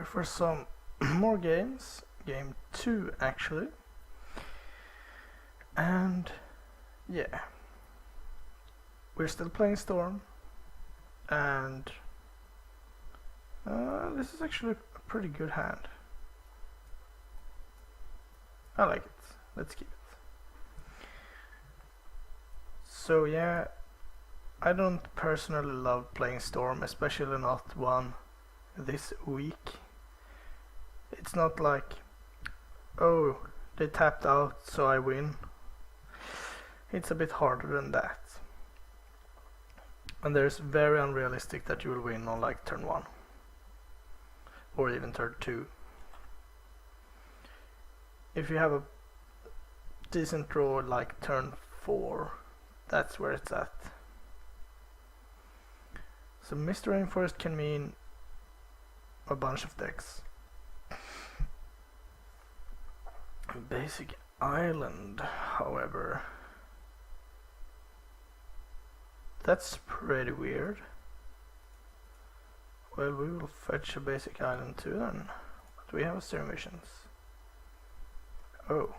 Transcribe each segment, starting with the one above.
here for some more games. Game 2 actually. And yeah, we're still playing Storm, and this is actually a pretty good hand. I like it. Let's keep it. So yeah, I don't personally love playing Storm, especially not one this week. It's not like, oh, they tapped out so I win. It's a bit harder than that. And there's very unrealistic that you will win on like turn 1 or even turn 2. If you have a decent draw like turn 4, that's where it's at. So Mr. Rainforest can mean a bunch of decks. Basic Island, however, that's pretty weird. Well, we will fetch a Basic Island too then, but we have a Serum Visions. Oh.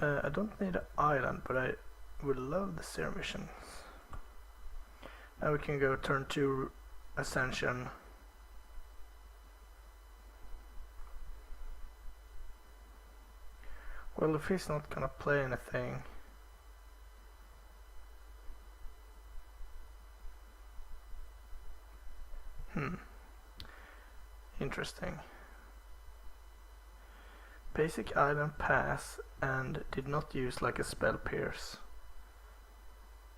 I don't need an island, but I would love the Serum Visions. Now we can go turn 2 Ascension. Well, if he's not gonna play anything, interesting. Basic Island pass and did not use like a spell pierce.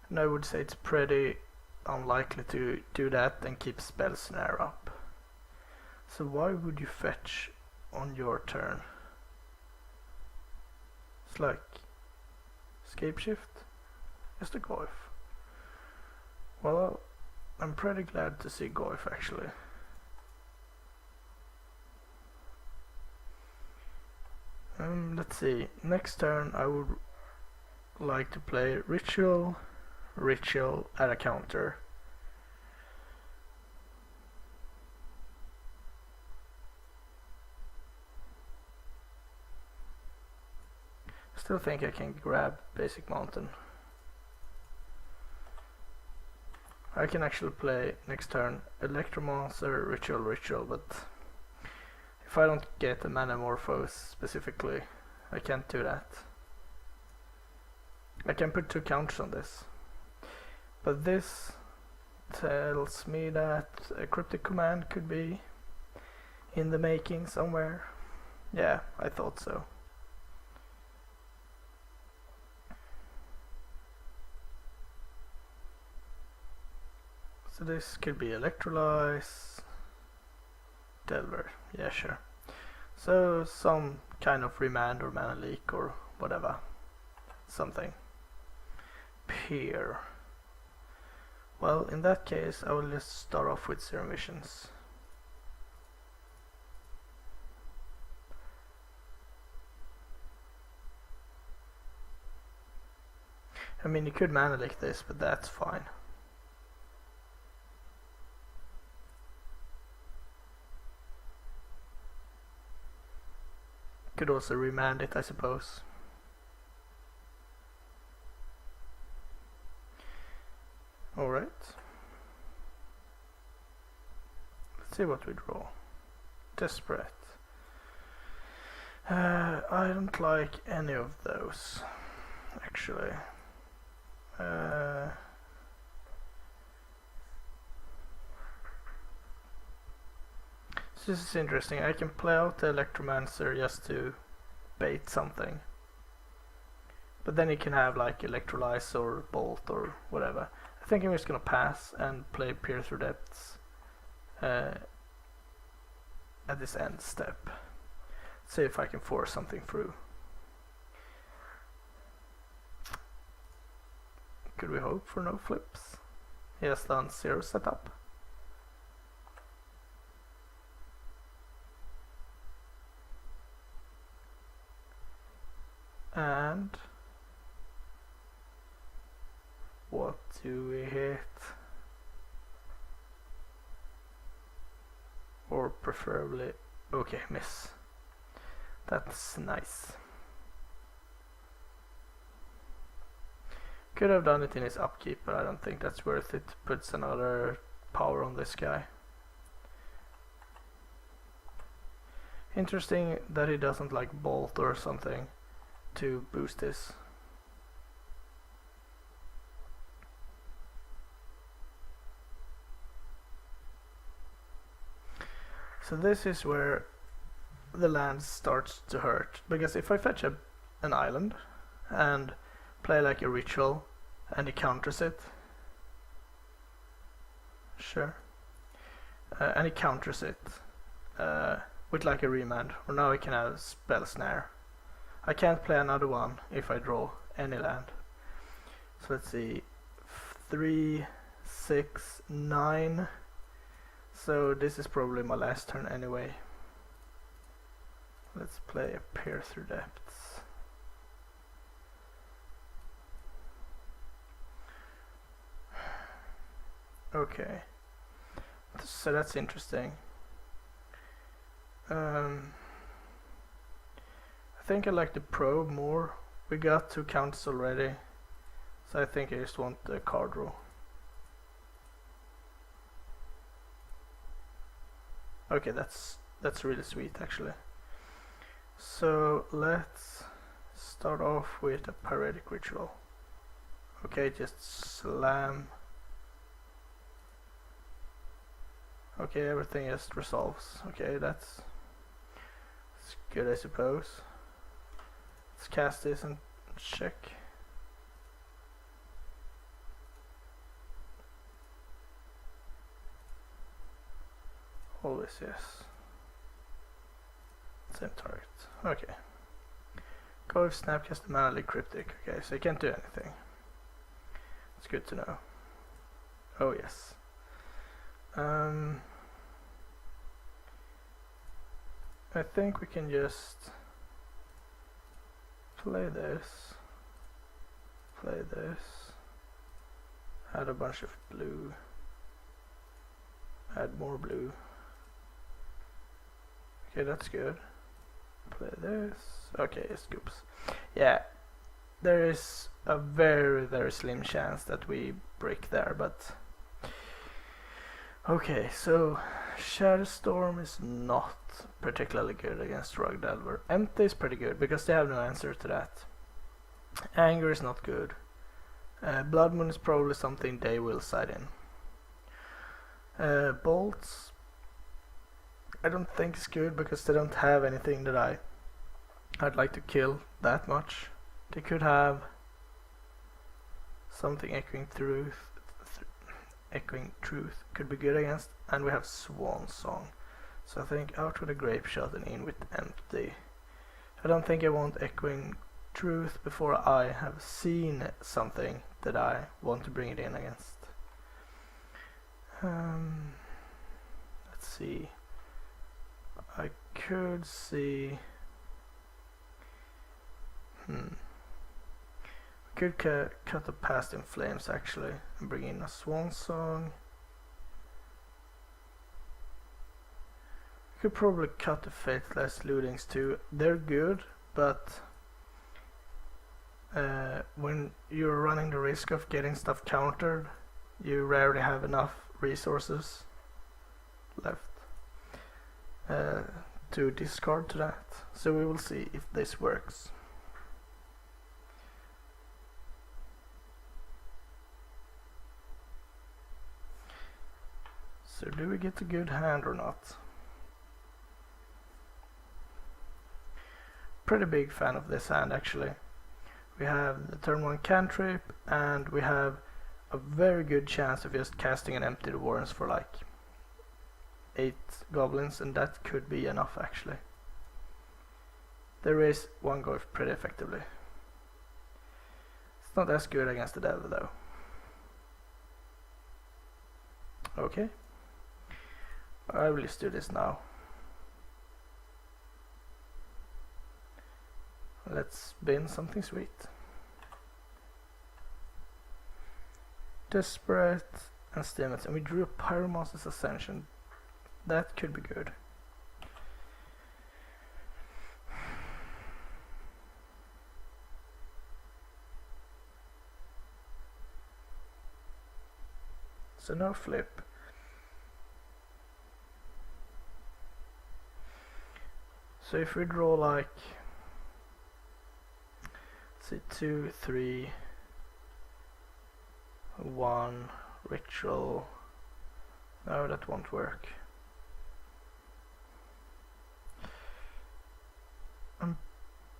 And I would say it's pretty unlikely to do that and keep spell snare up. So why would you fetch on your turn? It's like escape shift, just a Goif. Well, I'm pretty glad to see Goif actually. Let's see, next turn I would like to play Ritual at a counter. Still think I can grab Basic Mountain. I can actually play next turn Electromancer, Ritual, but if I don't get a Manamorphose specifically, I can't do that. I can put 2 counters on this, but this tells me that a Cryptic Command could be in the making somewhere. Yeah, I thought so. So this could be Electrolyze, Delver, yeah sure. So some kind of Remand or Mana Leak or whatever, something. Peer. Well, in that case I will just start off with Serum Visions. I mean, you could Mana Leak this, but that's fine. Could also remand it, I suppose. Alright. Let's see what we draw. Desperate. I don't like any of those, actually. This is interesting. I can play out the Electromancer just to bait something, but then you can have like Electrolyze or Bolt or whatever. I think I'm just gonna pass and play Peer Through Depths at this end step. See if I can force something through. Could we hope for no flips? He has done 0 setup. And what do we hit? Or preferably. Okay, miss. That's nice. Could have done it in his upkeep, but I don't think that's worth it. Puts another power on this guy. Interesting that he doesn't like bolt or something to boost this. So this is where the land starts to hurt, because if I fetch an island and play like a ritual and he counters it, sure, and he counters it with like a remand, or now I can have spell snare. I can't play another one if I draw any land. So let's see, 3, 6, 9. So this is probably my last turn anyway. Let's play a Peer Through Depths. Okay, so that's interesting. I think I like the probe more. We got 2 counters already, so I think I just want the card draw. Okay, that's really sweet actually. So let's start off with a Pyretic Ritual. Okay, just slam. Okay, everything just resolves. Okay, that's good, I suppose. Let's cast this and check. Always yes. Same target. Okay. Go with Snapcast Manly Cryptic. Okay, so you can't do anything. It's good to know. Oh yes. I think we can just play this, add a bunch of blue, add more blue. Okay, that's good. Play this. Okay, scoops. Yeah, there is a very, very slim chance that we break there, but okay, so Shadowstorm is not particularly good against Rug Delver. Empty is pretty good because they have no answer to that. Anger is not good. Blood Moon is probably something they will side in. Bolts, I don't think it's good because they don't have anything that I'd like to kill that much. They could have something Echoing Truth could be good against, and we have Swan Song. So I think out with a Grape Shot and in with Empty. I don't think I want Echoing Truth before I have seen something that I want to bring it in against. Let's see. I could see. Could cut the Past in Flames actually and bring in a Swan Song. Could probably cut the Faithless Lootings too. They're good, but when you're running the risk of getting stuff countered, you rarely have enough resources left to discard to that. So we will see if this works. So do we get a good hand or not? Pretty big fan of this hand actually. We have the turn 1 cantrip, and we have a very good chance of just casting an Empty the Warrens for like 8 goblins, and that could be enough actually. They raise 1 gold pretty effectively. It's not as good against the devil though. Okay. I will just do this now. Let's bin something sweet. Desperate and Stimulants, and we drew a Pyromancer's Ascension. That could be good. so no flip. So if we draw like, say 2, 3, 1, ritual, no, that won't work.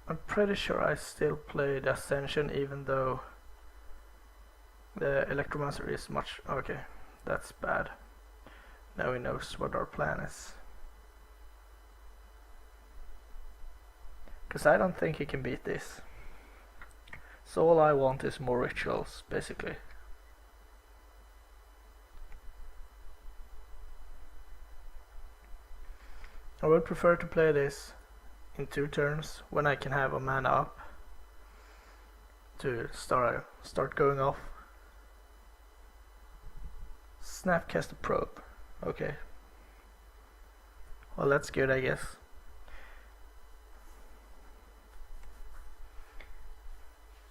I'm pretty sure I still play the Ascension even though the Electromancer is much... okay, that's bad. Now he knows what our plan is. Because I don't think he can beat this. So all I want is more rituals, basically. I would prefer to play this in 2 turns when I can have a mana up to start going off. Snapcast a probe. Okay. Well, that's good, I guess.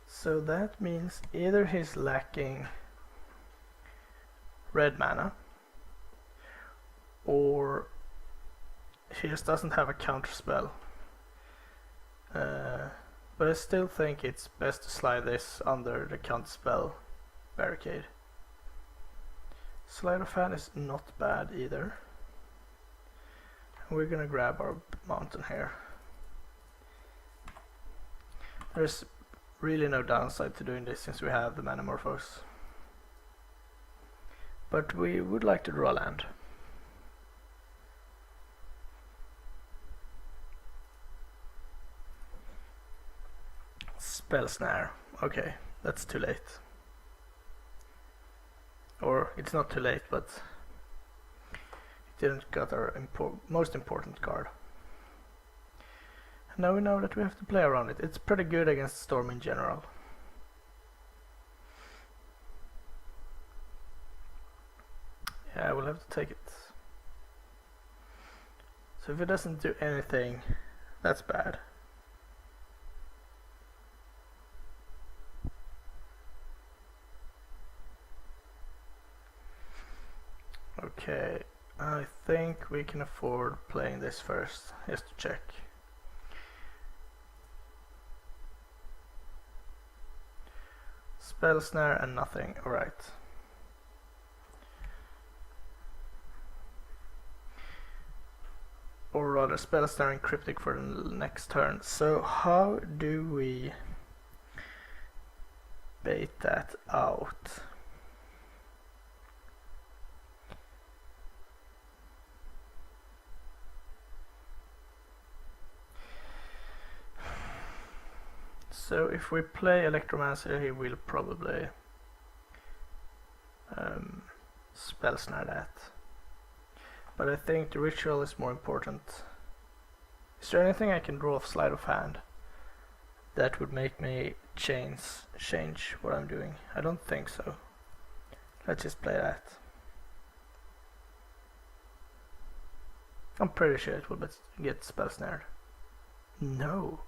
So that means either he's lacking red mana, or he just doesn't have a counter spell. But I still think it's best to slide this under the counterspell barricade. Sleight of hand is not bad either. And we're gonna grab our mountain here. There's really no downside to doing this since we have the Manamorphose. But we would like to draw land. Spell Snare. Okay, that's too late. Or it's not too late, but it didn't get our most important card. And now we know that we have to play around it. It's pretty good against Storm in general. Yeah, we'll have to take it. So if it doesn't do anything, that's bad. Okay, I think we can afford playing this first, just to check. Spell Snare and nothing, alright. Or rather, Spell Snare and Cryptic for the next turn. So how do we bait that out? So if we play Electromancer, he will probably Spell Snare that. But I think the ritual is more important. Is there anything I can draw off Sleight of Hand that would make me change what I'm doing? I don't think so. Let's just play that. I'm pretty sure it will get Spell Snared. No.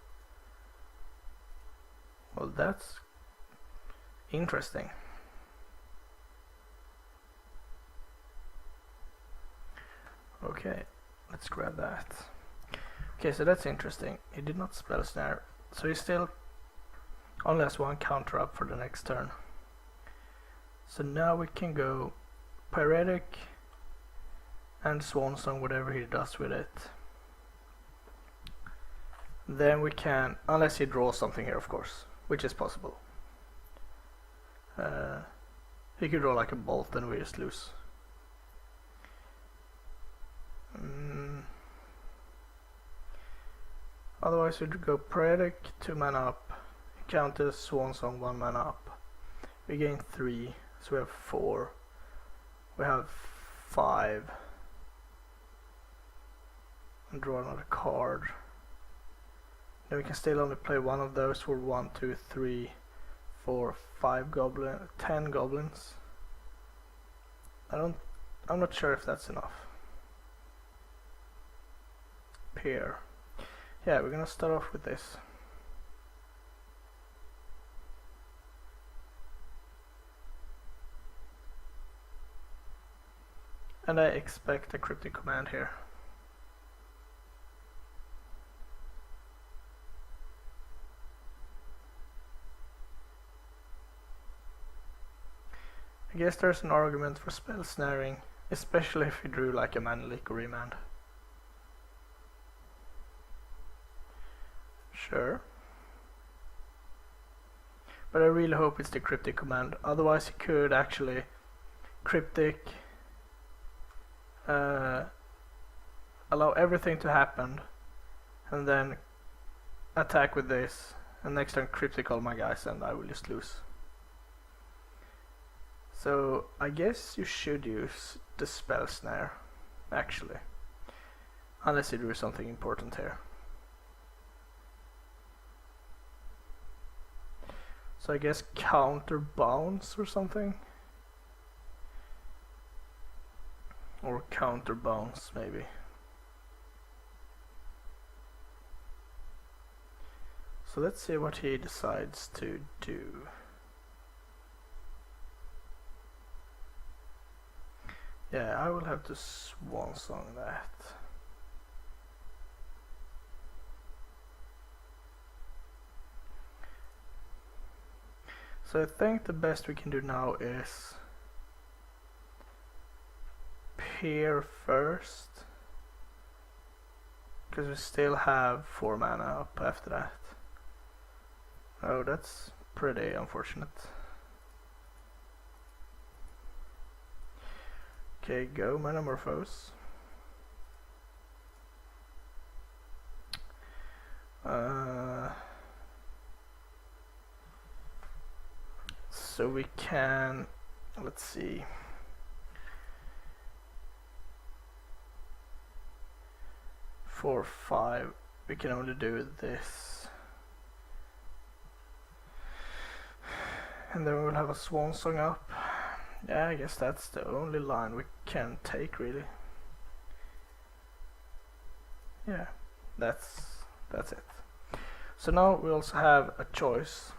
Well, that's interesting. Okay, let's grab that. Okay, so that's interesting. He did not Spell Snare, so he still only has 1 counter up for the next turn. So now we can go Pyretic and Swan Song, whatever he does with it. Then we can, unless he draws something here, of course, which is possible. He could draw like a bolt and we just lose. Otherwise we'd go Pyretic, 2 mana up, Countess, Swan Song, 1 mana up. We gain 3, so we have 4. We have 5. And draw another card. Then we can still only play one of those for 1, 2, 3, 4, 5 goblins, 10 goblins. I'm not sure if that's enough. Pair. Yeah, we're gonna start off with this. And I expect a cryptic command here. I guess there's an argument for spell snaring, especially if you drew like a mana leak or remand. Sure. But I really hope it's the cryptic command, otherwise you could actually cryptic, allow everything to happen, and then attack with this, and next time cryptic all my guys and I will just lose. So I guess you should use the spell snare, actually, unless you do something important here. So I guess counter bounce or something, or counter bounce maybe. So let's see what he decides to do. Yeah, I will have to swan song that. So I think the best we can do now is peer first, because we still have 4 mana up after that. Oh, that's pretty unfortunate. Okay, go Metamorphose. So we can, let's see. For 5, we can only do this. And then we'll have a Swan Song up. Yeah, I guess that's the only line we can take, really. Yeah, that's it. So now we also have a choice.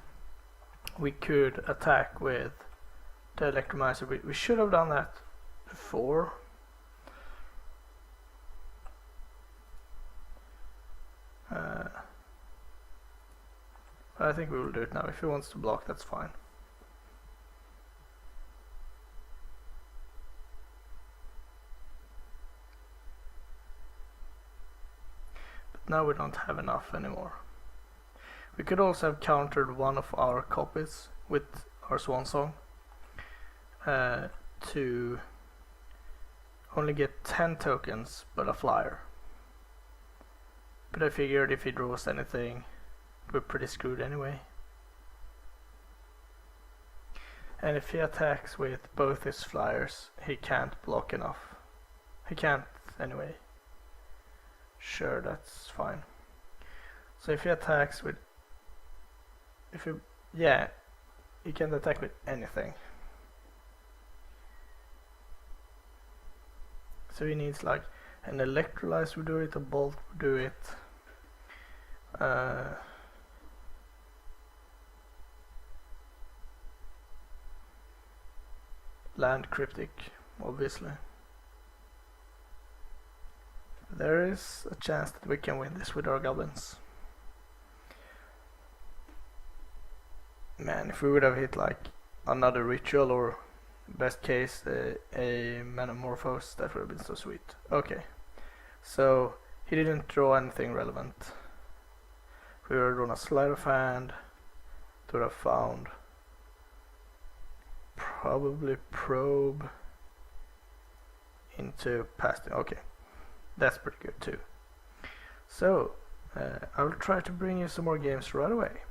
We could attack with the Electromancer. We should have done that before. I think we will do it now. If he wants to block, that's fine. Now we don't have enough anymore. We could also have countered one of our copies with our Swan Song to only get 10 tokens but a flyer. But I figured if he draws anything, we're pretty screwed anyway. And if he attacks with both his flyers, he can't block enough. He can't anyway. Sure, that's fine. So if he attacks with, yeah, he can attack with anything. So he needs like an Electrolyze would do it, a Bolt would do it. Land Cryptic, obviously. There is a chance that we can win this with our goblins. Man, if we would have hit like another ritual or best case a Metamorphose, that would have been so sweet. Okay, so he didn't draw anything relevant. If we would have drawn a Sleight of Hand, it would have found probably Probe into Past. Okay. That's pretty good too. So, I will try to bring you some more games right away.